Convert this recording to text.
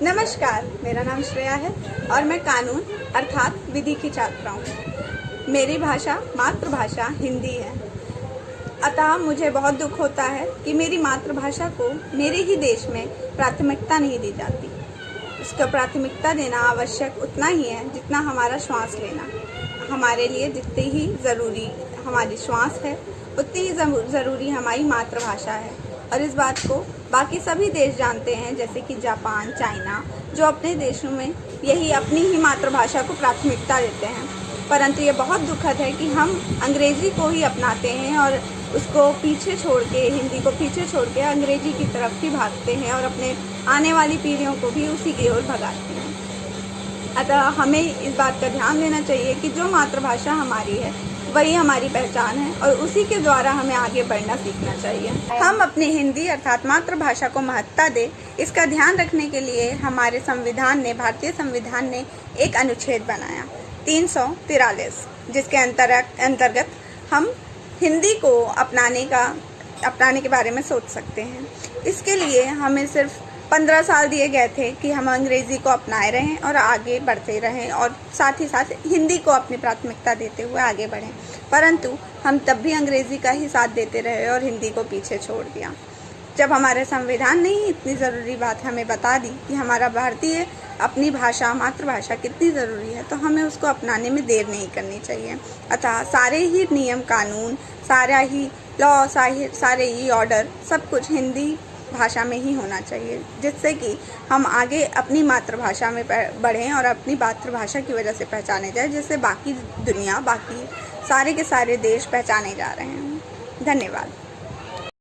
नमस्कार, मेरा नाम श्रेया है और मैं कानून अर्थात विधि की छात्रा हूँ। मेरी भाषा मातृभाषा हिंदी है। अतः मुझे बहुत दुख होता है कि मेरी मातृभाषा को मेरे ही देश में प्राथमिकता नहीं दी जाती। इसको प्राथमिकता देना आवश्यक उतना ही है जितना हमारा श्वास लेना। हमारे लिए जितनी ही ज़रूरी हमारी श्वास है उतनी ही ज़रूरी हमारी मातृभाषा है। और इस बात को बाकी सभी देश जानते हैं, जैसे कि जापान, चाइना, जो अपने देशों में यही अपनी ही मातृभाषा को प्राथमिकता देते हैं। परंतु ये बहुत दुखद है कि हम अंग्रेज़ी को ही अपनाते हैं और उसको पीछे छोड़ के, हिंदी को पीछे छोड़ के अंग्रेज़ी की तरफ ही भागते हैं और अपने आने वाली पीढ़ियों को भी उसी की ओर भगाते हैं। अतः हमें इस बात का ध्यान देना चाहिए कि जो मातृभाषा हमारी है वही हमारी पहचान है और उसी के द्वारा हमें आगे बढ़ना सीखना चाहिए। हम अपनी हिंदी अर्थात मातृभाषा को महत्ता दें, इसका ध्यान रखने के लिए हमारे संविधान ने, भारतीय संविधान ने एक अनुच्छेद बनाया 343, जिसके अंतर्गत हम हिंदी को अपनाने के बारे में सोच सकते हैं। इसके लिए हमें सिर्फ 15 साल दिए गए थे कि हम अंग्रेज़ी को अपनाए रहें और आगे बढ़ते रहें और साथ ही साथ हिंदी को अपनी प्राथमिकता देते हुए आगे बढ़ें। परंतु हम तब भी अंग्रेज़ी का ही साथ देते रहे और हिंदी को पीछे छोड़ दिया। जब हमारे संविधान ने ही इतनी ज़रूरी बात हमें बता दी कि हमारा भारतीय अपनी भाषा, मातृभाषा कितनी ज़रूरी है, तो हमें उसको अपनाने में देर नहीं करनी चाहिए। अतः सारे ही नियम कानून, सारा ही लॉ, सारे ही ऑर्डर, सब कुछ हिंदी भाषा में ही होना चाहिए, जिससे कि हम आगे अपनी मातृभाषा में बढ़ें और अपनी मातृभाषा की वजह से पहचाने जाए, जिससे बाकी दुनिया, बाकी सारे के सारे देश पहचाने जा रहे हैं। धन्यवाद।